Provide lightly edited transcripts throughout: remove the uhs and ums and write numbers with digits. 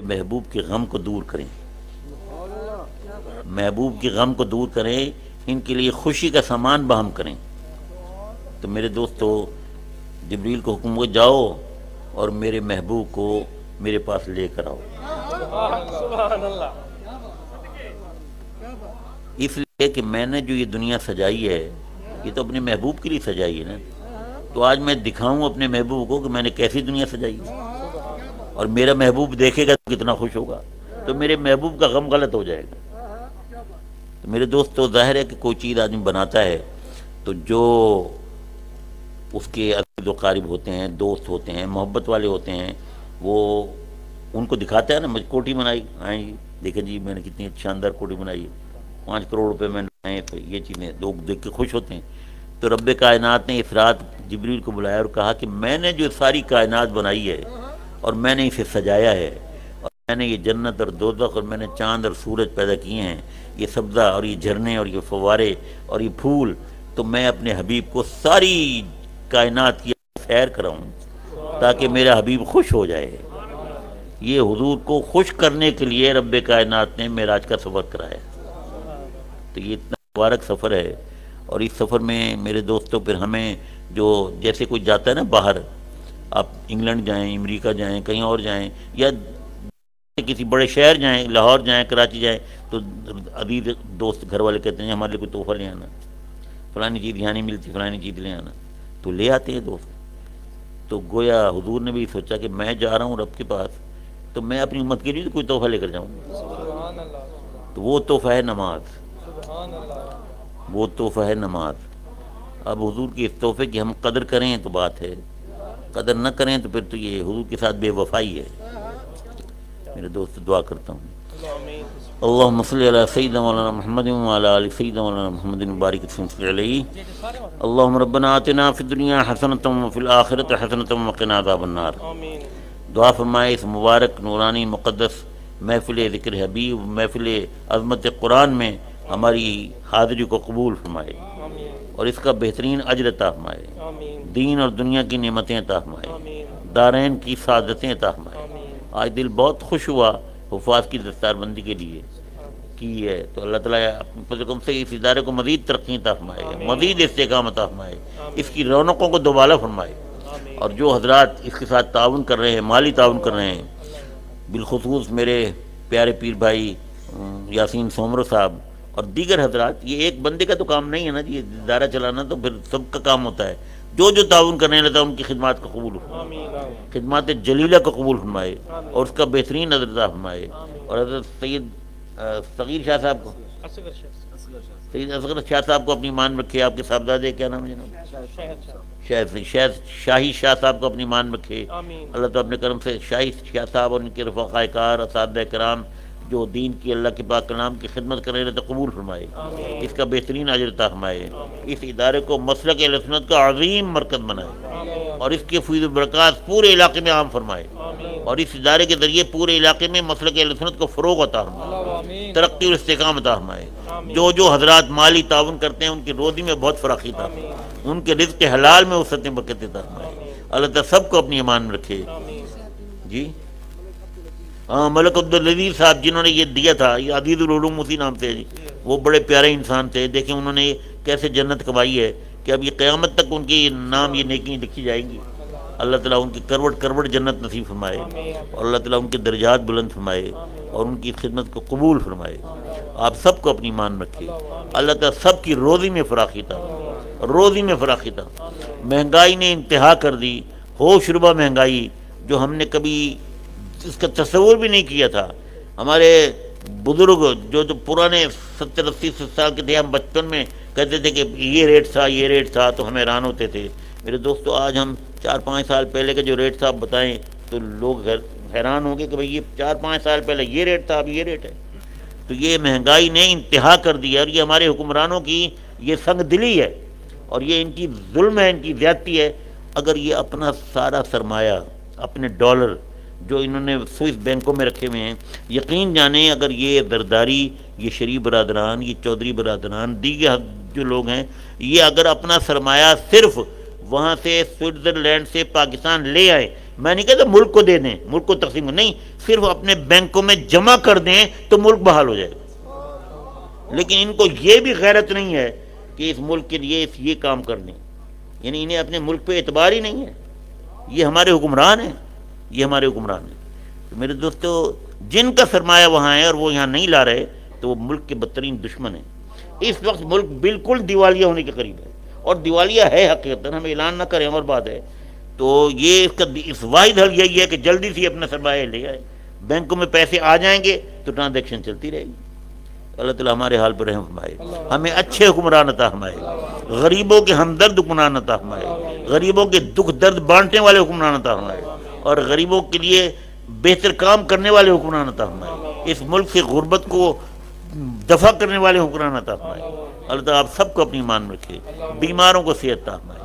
محبوب کے غم کو دور کریں، محبوب کے غم کو دور کریں، ان کے لیے خوشی کا سامان بہم کریں۔ تو میرے دوستو، جبریل کو حکم ہو جاؤ اور میرے محبوب کو میرے پاس لے کر آؤ۔ اس لیے کہ میں نے جو یہ دنیا سجائی ہے یہ تو اپنے محبوب کے لیے سجائی ہے نا، تو آج میں دکھاؤں اپنے محبوب کو کہ میں نے کیسی دنیا سجائی ہے، اور میرا محبوب دیکھے گا تو کتنا خوش ہوگا، تو میرے محبوب کا غم غلط ہو جائے گا۔ تو میرے دوستو، ظاہر ہے کہ کوئی چیز آدمی بناتا ہے تو جو اس کے عزیز و قارب ہوتے ہیں، دوست ہوتے ہیں، محبت والے ہوتے ہیں، وہ ان کو دکھاتا ہے نا، مجھے کوٹھی بنائی، آئیں جی دیکھیں جی میں نے کتنی شاندار کوٹھی بنائی ہے، 5 کروڑ روپے میں نے، تو یہ چیزیں لوگ دیکھ کے خوش ہوتے ہیں۔ تو رب کائنات نے اس رات جبریل کو بلایا اور کہا کہ میں نے جو ساری کائنات بنائی ہے اور میں نے اسے سجایا ہے، اور میں نے یہ جنت اور دوزخ اور میں نے چاند اور سورج پیدا کیے ہیں، یہ سبزہ اور یہ جھرنے اور یہ فوارے اور یہ پھول، تو میں اپنے حبیب کو ساری کائنات کی سیر کراؤں تاکہ میرا حبیب خوش ہو جائے۔ یہ حضور کو خوش کرنے کے لیے رب کائنات نے معراج کا سفر کرایا۔ تو یہ اتنا مبارک سفر ہے، اور اس سفر میں میرے دوستوں پھر ہمیں جو جیسے کوئی جاتا ہے نا باہر، آپ انگلینڈ جائیں، امریکہ جائیں، کہیں اور جائیں، یا کسی بڑے شہر جائیں، لاہور جائیں، کراچی جائیں، تو عزیز دوست گھر والے کہتے ہیں ہمارے لیے کوئی تحفہ لے آنا، فلانی چیز یہاں نہیں ملتی، فلانی چیز لے آنا، تو لے آتے ہیں دوست۔ تو گویا حضور نے بھی سوچا کہ میں جا رہا ہوں رب کے پاس، تو میں اپنی امت کے لیے کوئی تحفہ لے کر جاؤں، تو وہ تحفہ ہے نماز، وہ تحفہ ہے نماز۔ اب حضور کے اس تحفے کی ہم قدر کریں تو بات ہے، قدر نہ کریں تو پھر تو یہ حضور کے ساتھ بے وفائی ہے۔ میرے دوست دعا کرتا ہوں، اللہم صلی علی سیدنا مولانا محمد وعلی آل سیدنا مولانا محمد مبارک وسلم علیہ۔ اللہم ربنا آتنا فی الدنیا حسنۃ وفی الآخرۃ حسنۃ وقنا عذاب النار۔ دعا فرمائے اس مبارک نورانی مقدس محفل ذکر حبیب، محفل عظمت قرآن میں ہماری حاضری کو قبول فرمائے اور اس کا بہترین اجر عطا فرمائے، دین اور دنیا کی نعمتیں عطا فرمائے، دارین کی سعادتیں عطا فرمائے۔ آج دل بہت خوش ہوا حفاظ کی دستار بندی کے لیے کی ہے، تو اللہ تعالیٰ اپنے فضل کرم سے اس ادارے کو مزید ترقی عطا فرمائے، مزید استحکام عطا فرمائے، اس کی رونقوں کو دوبالا فرمائے، اور جو حضرات اس کے ساتھ تعاون کر رہے ہیں، مالی تعاون کر رہے ہیں، بالخصوص میرے پیارے پیر بھائی یاسین سومرو صاحب اور دیگر حضرات، یہ ایک بندے کا تو کام نہیں ہے نا جی، یہ ادارہ چلانا تو پھر سب کا کام ہوتا ہے، جو جو تعاون کرنے اللہ تعالیٰ ان کی خدمات کو قبول فرمائے، خدمات جلیلہ کو قبول فرمائے اور اس کا بہترین اجر عطا فرمائے، اور حضرت سید صغیر شاہ صاحب کو، سید اصغر شاہ صاحب کو اپنی مان رکھے، آپ کے صاحبزادے کیا نام ہے جناب، شاہی شاہ صاحب کو اپنی مان رکھے، اللہ تعالیٰ اپنے کرم سے شاہی شاہ صاحب اور ان کے رفقائے کار، اساتذہ کرام جو دین کی، اللہ کے پاک کلام کی خدمت کر رہے ہیں، تو قبول فرمائے، اس کا بہترین اجر عطا فرمائے، اس ادارے کو مسلک اہل سنت کا عظیم مرکز بنائے اور اس کے فیض و برکات پورے علاقے میں عام فرمائے، اور اس ادارے کے ذریعے پورے علاقے میں مسلک اہل سنت کو فروغ عطا فرمائے، ترقی اور استحکام عطا فرمائے۔ جو حضرات مالی تعاون کرتے ہیں ان کی روزی میں بہت فراخی عطا فرمائے، ان کے رزق حلال میں وسعت برکت عطا فرمائے، اللہ تعالیٰ سب کو اپنی امان میں رکھے۔ جی ہاں، ملک عبدالعزیز صاحب جنہوں نے یہ دیا تھا، یہ عزیز العلوم اسی نام سے ہے جی، وہ بڑے پیارے انسان تھے، دیکھیں انہوں نے کیسے جنت کمائی ہے کہ اب یہ قیامت تک ان کے نام یہ نیکی لکھی جائیں گی۔ اللہ تعالیٰ ان کی کروڑ کروڑ جنت نصیب فرمائے، اور اللہ تعالیٰ ان کے درجات بلند فرمائے اور ان کی خدمت کو قبول فرمائے۔ آپ سب کو اپنی مان رکھے، اللہ تعالیٰ سب کی روزی میں فراخی تھا، روزی میں فراخی تھا۔ مہنگائی نے انتہا کر دی، ہوش ربا مہنگائی جو ہم نے کبھی اس کا تصور بھی نہیں کیا تھا۔ ہمارے بزرگ جو پرانے 70-80 سال کے تھے، ہم بچپن میں کہتے تھے کہ یہ ریٹ تھا، یہ ریٹ تھا، تو ہم حیران ہوتے تھے۔ میرے دوستو، آج ہم 4-5 سال پہلے کے جو ریٹ تھا آپ بتائیں تو لوگ حیران ہوں گے کہ بھئی یہ 4-5 سال پہلے یہ ریٹ تھا، اب یہ ریٹ ہے۔ تو یہ مہنگائی نے انتہا کر دی ہے، اور یہ ہمارے حکمرانوں کی یہ سنگ دلی ہے، اور یہ ان کی ظلم ہے، ان کی زیادتی ہے۔ اگر یہ اپنا سارا سرمایہ، اپنے ڈالر جو انہوں نے سوئس بینکوں میں رکھے ہوئے ہیں، یقین جانیں اگر یہ زرداری، یہ شریف برادران، یہ چودھری برادران، دیگر جو لوگ ہیں، یہ اگر اپنا سرمایہ صرف وہاں سے سوئٹزرلینڈ سے پاکستان لے آئے، میں نہیں کہتا ملک کو دے دیں، ملک کو تقسیم نہیں، صرف اپنے بینکوں میں جمع کر دیں تو ملک بحال ہو جائے گا۔ لیکن ان کو یہ بھی غیرت نہیں ہے کہ اس ملک کے لیے یہ کام کر دیں، یعنی انہیں اپنے ملک پہ اعتبار ہی نہیں ہے۔ یہ ہمارے حکمران ہیں، یہ ہمارے حکمران ہیں۔ تو میرے دوستو، جن کا سرمایہ وہاں ہے اور وہ یہاں نہیں لا رہے تو وہ ملک کے بدترین دشمن ہیں۔ اس وقت ملک بالکل دیوالیہ ہونے کے قریب ہے، اور دیوالیہ ہے حقیقتاً، ہم اعلان نہ کریں اور بات ہے۔ تو یہ اس واحد حل یہی ہے کہ جلدی سے اپنا سرمایہ لے آئے، بینکوں میں پیسے آ جائیں گے تو ٹرانزیکشن چلتی رہے گی۔ اللہ تعالیٰ ہمارے حال پر رحم فرمائے، ہمیں اچھے حکمران عطا فرمائے، غریبوں کے ہمدرد حکمران عطا فرمائے، غریبوں کے دکھ درد بانٹنے والے حکمران عطا فرمائے، اور غریبوں کے لیے بہتر کام کرنے والے حکمران عطا فرمائے، اس ملک سے غربت کو دفع کرنے والے حکمران عطا فرمائے۔ اللہ تعالیٰ آپ سب کو اپنی ایمان میں رکھے، بیماروں کو صحت عطا فرمائے،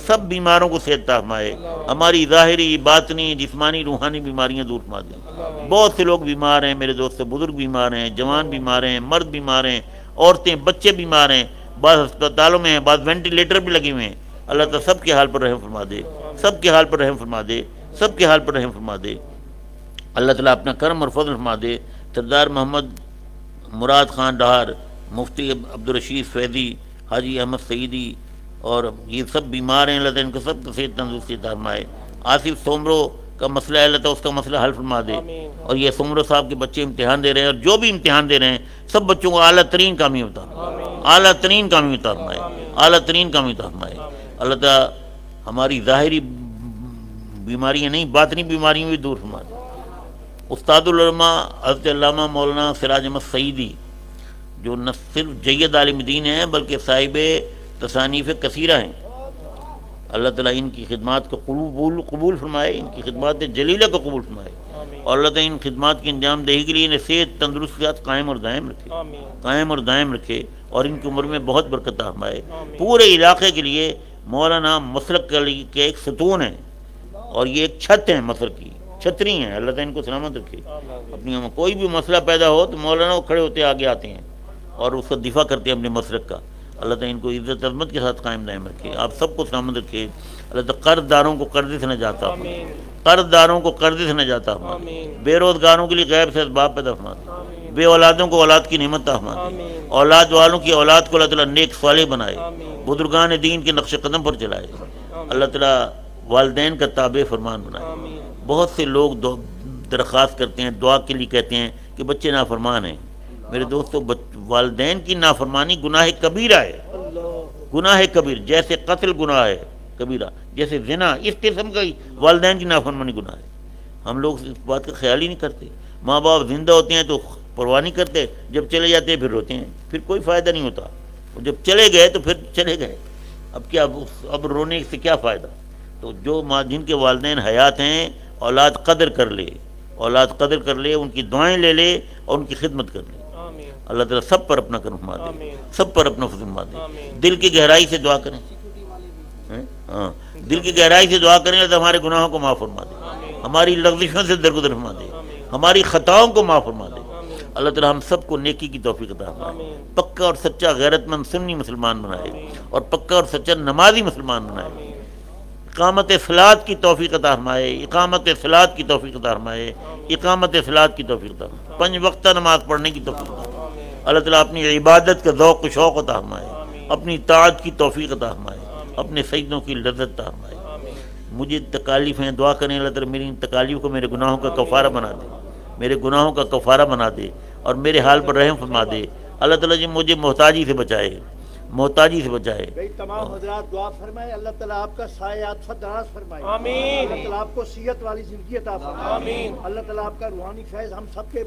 سب بیماروں کو صحت عطا فرمائے، ہماری ظاہری باطنی جسمانی روحانی بیماریاں دور فرما دیں۔ بہت سے لوگ بیمار ہیں میرے دوست، بزرگ بیمار ہیں، جوان بیمار ہیں، مرد بیمار ہیں، عورتیں بچے بیمار ہیں، بعض ہسپتالوں میں ہیں، بعض وینٹیلیٹر بھی لگے ہوئے ہیں۔ اللہ تعالیٰ سب کے حال پر رحم فرما دے، سب کے حال پر رحم فرما دے، سب کے حال پر رحم فرما دے۔ اللہ تعالیٰ اپنا کرم اور فضل فرما دے۔ سردار محمد مراد خان ڈہار، مفتی عبدالرشید فیضی، حاجی احمد سعیدی، اور یہ سب بیمار ہیں، اللہ تعالیٰ ان کو سب کو صحت تندرستی عطا فرمائے۔ آصف سومرو کا مسئلہ ہے، اللہ تعالیٰ اس کا مسئلہ حل فرما دے۔ اور یہ سومرو صاحب کے بچے امتحان دے رہے ہیں، اور جو بھی امتحان دے رہے ہیں سب بچوں کو اعلیٰ ترین کامیابی عطا فرمائے، اعلیٰ ترین کامیابی عطا فرمائے، اعلیٰ ترین کامیابی عطا فرمائے۔ اللہ تعالیٰ ہماری ظاہری بیماریاں نہیں، باطنی بیماریاں بھی دور فرما دے۔ استاد العلماء حضرت علامہ مولانا سراج احمد سعیدی، جو نہ صرف جید عالم دین ہیں بلکہ صاحب تصانیف کثیرہ ہیں، اللہ تعالیٰ ان کی خدمات کو قبول فرمائے، ان کی خدمات جلیلہ کو قبول فرمائے، اور اللہ تعالیٰ ان خدمات کی انجام دہی کے لیے انہیں صحت تندرستیات قائم اور دائم رکھے، قائم اور دائم رکھے، اور ان کی عمر میں بہت برکت فرمائے۔ پورے علاقے کے لیے مولانا مسلک کے ایک ستون ہیں، اور یہ ایک چھت ہیں، مسلک کی چھتری ہیں۔ اللہ تعالیٰ ان کو سلامت رکھے۔ اپنی کوئی بھی مسئلہ پیدا ہو تو مولانا وہ کھڑے ہوتے آگے آتے ہیں اور اس کا دفاع کرتے ہیں اپنے مسلک کا۔ اللہ تعالیٰ ان کو عزت عظمت کے ساتھ قائم دائم رکھے، آپ سب کو سلامت رکھے۔ اللہ تعالیٰ قرض داروں کو قرضے سے نجات عطا فرمائے، قرض داروں کو قرضے سے نجات عطا فرمائے، بے روزگاروں کے لیے غیب سے اسباب پیدا فرمائے، بے اولادوں کو اولاد کی نعمت عطا فرمائے، اولاد والوں کی اولاد کو اللہ تعالیٰ نیک صالح بنائے، بزرگان دین کے نقش قدم پر چلائے، اللہ تعالیٰ والدین کا تابع فرمان بنائے۔ بہت سے لوگ درخواست کرتے ہیں، دعا کے لیے کہتے ہیں کہ بچے نافرمان ہیں۔ میرے دوستو، والدین کی نافرمانی گناہ کبیرہ ہے، گناہ کبیر، جیسے قتل گناہ ہے کبیرہ، جیسے زنا، اس قسم کا والدین کی نافرمانی گناہ ہے۔ ہم لوگ اس بات کا خیال ہی نہیں کرتے۔ ماں باپ زندہ ہوتے ہیں تو پرواہ نہیں کرتے، جب چلے جاتے ہیں پھر روتے ہیں، پھر کوئی فائدہ نہیں ہوتا، اور جب چلے گئے تو پھر چلے گئے، اب کیا، اب رونے سے کیا فائدہ۔ تو جو جن کے والدین حیات ہیں، اولاد قدر کر لے، اولاد قدر کر لے، ان کی دعائیں لے لے اور ان کی خدمت کر لے۔ اللہ تعالیٰ سب پر اپنا کرم فرما دے، سب پر اپنا فضل فرما دے۔ دل کی گہرائی سے دعا کریں، ہاں، دل کی گہرائی سے دعا کریں، اللہ ہمارے گناہوں کو معاف فرما دے، ہماری لغزشوں سے درگزر فرما دے، ہماری خطاؤں کو معاف فرما دے۔ اللہ تعالیٰ ہم سب کو نیکی کی توفیق عطا فرمائے، پکا اور سچا غیرت مند سنی مسلمان بنائے، اور پکا اور سچا نمازی مسلمان بنائے، اقامت صلاۃ کی توفیق عطا فرمائے، اقامت صلاۃ کی توفیق عطا فرمائے، اقامت صلاۃ کی توفیق عطا فرمائے، 5 وقتہ نماز پڑھنے کی توفیق عطا فرمائے۔ اللہ تعالیٰ اپنی عبادت کا ذوق و شوق عطا فرمائے، اپنی طاعت کی توفیق عطا فرمائے، اپنے سجدوں کی لذت عطا فرمائے۔ مجھے تکالیف ہیں، دعا کریں اللہ تعالیٰ میری ان تکالیف کو میرے گناہوں کا کفارہ بنا دے، میرے گناہوں کا کفارہ بنا دے، اور میرے حال پر رحم فرما دے۔ اللہ تعالیٰ جی مجھے محتاجی سے بچائے، محتاجی سے بچائے۔ تمام حضرات دعا فرمائے، اللہ تعالیٰ آپ کا سایہ عطف دراز فرمائے، آمین۔ اللہ تعالیٰ آپ کو صحت والی زندگی عطا فرمائے، آمین۔ اللہ تعالیٰ آپ کا روحانی فیض ہم سب کے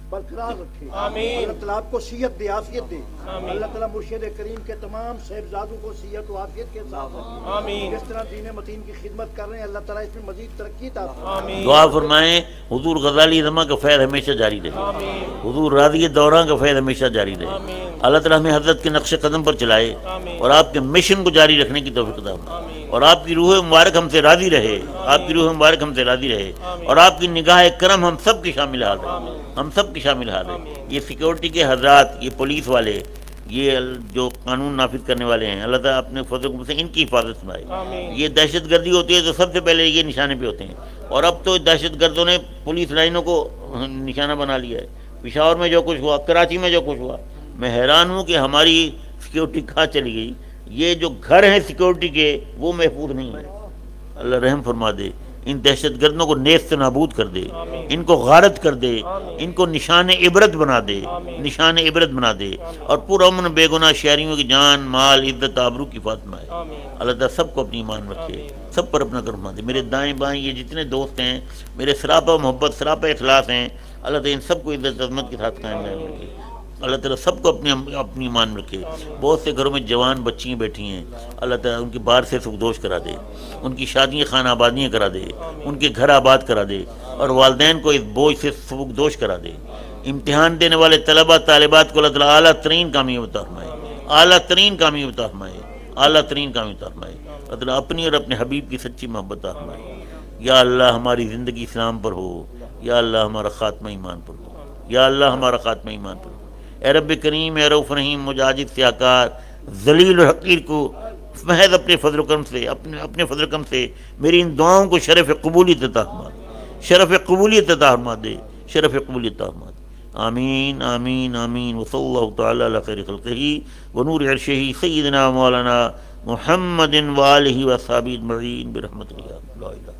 برقرار رکھے، آمین۔ اللہ تعالیٰ آپ کو صحت دے، عافیت دے، آمین۔ اللہ تعالیٰ مرشد کریم کے تمام صاحبزادوں کو صحت و عافیت کے ساتھ رکھے، آمین۔ جس طرح دین متین کی خدمت کر رہے ہیں، اللہ تعالیٰ اس میں مزید ترقی عطا فرمائے، آمین۔ دعا فرمائیں حضور غزالی رضا کا فیض ہمیشہ جاری رہے، آمین۔ حضور راضی دوراں کا فیض ہمیشہ جاری رہے، آمین۔ اللہ تعالیٰ ہمیں حضرت کے نقش قدم پر چلائے، آمین، اور آپ کے مشن کو جاری رکھنے کی توفیق عطا فرمائے، اور آپ کی روح مبارک ہم سے راضی رہے، آپ کی روح مبارک ہم سے راضی رہے، اور آپ کی نگاہ کرم ہم سب کی شامل حال ہے، ہم سب کی شامل حال ہے۔ یہ سیکورٹی کے حضرات، یہ پولیس والے، یہ جو قانون نافذ کرنے والے ہیں، اللہ تعالیٰ اپنے فضل سے ان کی حفاظت فرمائے۔ یہ دہشت گردی ہوتی ہے تو سب سے پہلے یہ نشانے پہ ہوتے ہیں، اور اب تو دہشت گردوں نے پولیس لائنوں کو نشانہ بنا لیا ہے۔ پشاور میں جو کچھ ہوا، کراچی میں جو کچھ ہوا، میں حیران ہوں کہ ہماری سیکیورٹی کہاں چلی گئی۔ یہ جو گھر ہیں سیکیورٹی کے وہ محفوظ نہیں ہیں۔ اللہ رحم فرما دے، ان دہشت گردوں کو نیست نابود کر دے، ان کو غارت کر دے، ان کو نشان عبرت بنا دے، نشان عبرت بنا دے، اور پرامن بے گناہ شہریوں کی جان مال عزت آبرو کی فاطمہ ہے۔ اللہ تعالیٰ سب کو اپنی ایمان رکھے، سب پر اپنا کرم دے۔ میرے دائیں بائیں یہ جتنے دوست ہیں، میرے سراپا محبت سراپا اخلاص ہیں، اللہ تعالیٰ ان سب کو عزت عظمت کے ساتھ قائم رکھے۔ اللہ تعالیٰ سب کو اپنی ایمان رکھے۔ بہت سے گھروں میں جوان بچیاں بیٹھی ہیں، اللہ تعالیٰ ان کی بار سے سبکدوش کرا دے، ان کی شادیاں خانہ آبادیاں کرا دے، ان کے گھر آباد کرا دے، اور والدین کو اس بوجھ سے سبکدوش کرا دے۔ امتحان دینے والے طلبہ طالبات کو اللہ تعالیٰ اعلیٰ ترین کامیابی عطا فرمائے، اعلیٰ ترین کامیابی عطا فرمائے، اعلیٰ ترین کامیابی عطا فرمائے۔ اللہ تعالیٰ اپنی اور اپنے حبیب کی سچی محبت عطا فرمائے۔ یا اللہ ہماری زندگی اسلام پر ہو، یا اللہ ہمارا خاتمہ ایمان پر ہو، یا اللہ ہمارا خاتمہ ایمان پر ہو۔ اے رب کریم، اے رؤوف رحیم، مجاجد سیاکار ذلیل اور حقیر کو محض اپنے فضل و کرم سے، اپنے فضل و کرم سے میری ان دعاؤں کو شرف قبولیت عطا فرما دے، شرف قبولیت عطا فرما دے، شرف قبولیت عطا فرما دے۔ آمین آمین آمین۔ وصلی اللہ تعالی علی خیر خلقہ ونور عرشہ سیدنا مولانا محمد وآلہ وصحبہ اجمعین برحمتہ یا اللہ۔